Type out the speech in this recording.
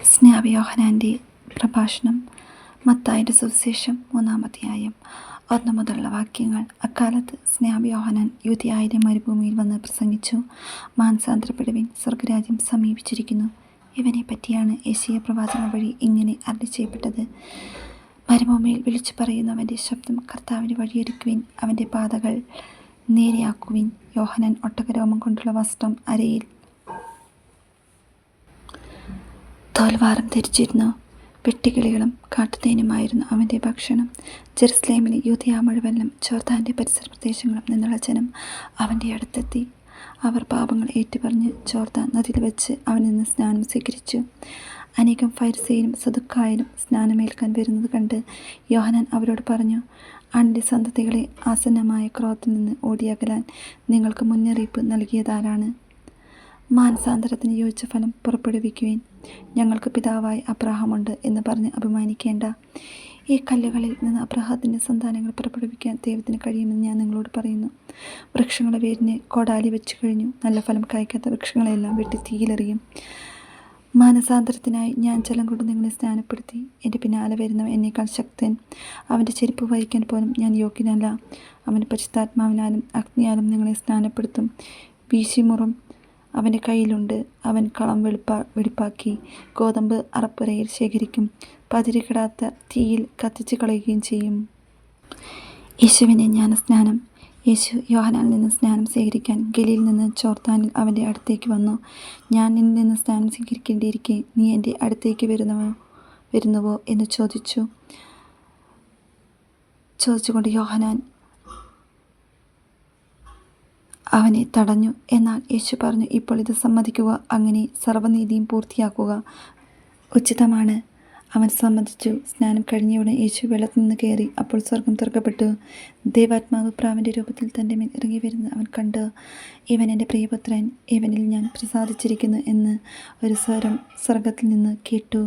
സ്നാപക യോഹന്നാൻ്റെ പ്രഭാഷണം. മത്തായിയുടെ സുവിശേഷം 3-ാം അധ്യായം 1 മുതലുള്ള വാക്യങ്ങൾ. അക്കാലത്ത് സ്നാപക യോഹന്നാൻ യൂദയായിലെ മരുഭൂമിയിൽ വന്ന് പ്രസംഗിച്ചു. മാനസാന്തരപ്പെടുവിൻ, സ്വർഗരാജ്യം സമീപിച്ചിരിക്കുന്നു. ഇവനെ പറ്റിയാണ് യെശയ്യാ പ്രവാചകൻ വഴി ഇങ്ങനെ അരുളിച്ചെയ്യപ്പെട്ടത്. മരുഭൂമിയിൽ വിളിച്ചു പറയുന്നവൻ്റെ ശബ്ദം, കർത്താവിൻ്റെ വഴിയൊരുക്കുവിൻ, അവൻ്റെ പാതകൾ നേരെയാക്കുവിൻ. യോഹന്നാൻ ഒട്ടകരോമം കൊണ്ടുള്ള വസ്ത്രം അരയിൽ തോൽവാരം ധരിച്ചിരുന്നു. വെട്ടുക്കിളികളും കാട്ടുതേനുമായിരുന്നു അവൻ്റെ ഭക്ഷണം. ജെറുസലേമിലെ യൂദയ മുഴുവനും ജോർദാൻ്റെ പരിസര പ്രദേശങ്ങളും നിന്നുള്ള ജനം അവൻ്റെ അടുത്തെത്തി. അവർ പാപങ്ങൾ ഏറ്റുപറഞ്ഞ് ജോർദാൻ നദിയിൽ വെച്ച് അവനിൽ നിന്ന് സ്നാനം സ്വീകരിച്ചു. അനേകം ഫരിസേയരും സദുക്കായരും സ്നാനമേൽക്കാൻ വരുന്നത് കണ്ട് യോഹന്നാൻ അവരോട് പറഞ്ഞു, ആണിൻ്റെ സന്തതികളെ, ആസന്നമായ ക്രോധത്തിൽ നിന്ന് ഓടിയകലാൻ നിങ്ങൾക്ക് മുന്നറിയിപ്പ് നൽകിയതാരാണ്? മാനസാന്തരത്തിന് യോജിച്ച ഫലം പുറപ്പെടുവിക്കുവിൻ. ഞങ്ങൾക്ക് പിതാവായ അബ്രാഹാമുണ്ട് എന്ന് പറഞ്ഞ് അഭിമാനിക്കേണ്ട. ഈ കല്ലുകളിൽ നിന്ന് അബ്രാഹത്തിൻ്റെ സന്താനങ്ങൾ പുറപ്പെടുവിക്കാൻ ദൈവത്തിന് കഴിയുമെന്ന് ഞാൻ നിങ്ങളോട് പറയുന്നു. വൃക്ഷങ്ങളുടെ വേരിന് കോടാലി വെച്ചു കഴിഞ്ഞു. നല്ല ഫലം കായ്ക്കാത്ത വൃക്ഷങ്ങളെല്ലാം വെട്ടി തീയിലെറിയും. മാനസാന്തരത്തിനായി ഞാൻ ജലം കൊണ്ട് നിങ്ങളെ സ്നാനപ്പെടുത്തി. എൻ്റെ പിന്നാലെ വരുന്നവൻ എന്നേക്കാൾ ശക്തൻ. അവൻ്റെ ചെരുപ്പ് വഹിക്കാൻ പോലും ഞാൻ യോഗ്യനല്ല. അവൻ പരിശുദ്ധാത്മാവിനാലും അഗ്നിയാലും നിങ്ങളെ സ്നാനപ്പെടുത്തും. വീശിമുറും അവൻ്റെ കയ്യിലുണ്ട്. അവൻ കളം വെടിപ്പാക്കി ഗോതമ്പ് അറപ്പുരയിൽ ശേഖരിക്കും, പതിരുകിടാത്ത തീയിൽ കത്തിച്ച് കളയുകയും ചെയ്യും. യേശുവിൻ്റെ ജ്ഞാനസ്നാനം. യേശു യോഹന്നാനിൽ നിന്ന് സ്നാനം സ്വീകരിക്കാൻ ഗലീലയിൽ നിന്ന് ജോർദാനിൽ അവൻ്റെ അടുത്തേക്ക് വന്നു. ഞാൻ നിന്നിൽ നിന്ന് സ്നാനം സ്വീകരിക്കേണ്ടിയിരിക്കെ നീ എൻ്റെ അടുത്തേക്ക് വരുന്നുവോ എന്ന് ചോദിച്ചുകൊണ്ട് യോഹന്നാൻ അവനെ തടഞ്ഞു. എന്നാൽ യേശു പറഞ്ഞു, ഇപ്പോൾ ഇത് സമ്മതിക്കുക, അങ്ങനെ സർവ്വനീതിയും പൂർത്തിയാക്കുക ഉചിതമാണ്. അവൻ സമ്മതിച്ചു. സ്നാനം കഴിഞ്ഞയുടൻ യേശു വെള്ളത്തിൽ നിന്ന് കയറി. അപ്പോൾ സ്വർഗം തുറക്കപ്പെട്ടു. ദൈവാത്മാവ് പ്രാവിൻ്റെ രൂപത്തിൽ തൻ്റെ മേൽ ഇറങ്ങി വരുന്നത് അവൻ കണ്ടു. ഇവൻ എൻ്റെ പ്രിയപുത്രൻ, ഇവനിൽ ഞാൻ പ്രസാദിച്ചിരിക്കുന്നു എന്ന് ഒരു സ്വരം സ്വർഗത്തിൽ നിന്ന് കേട്ടു.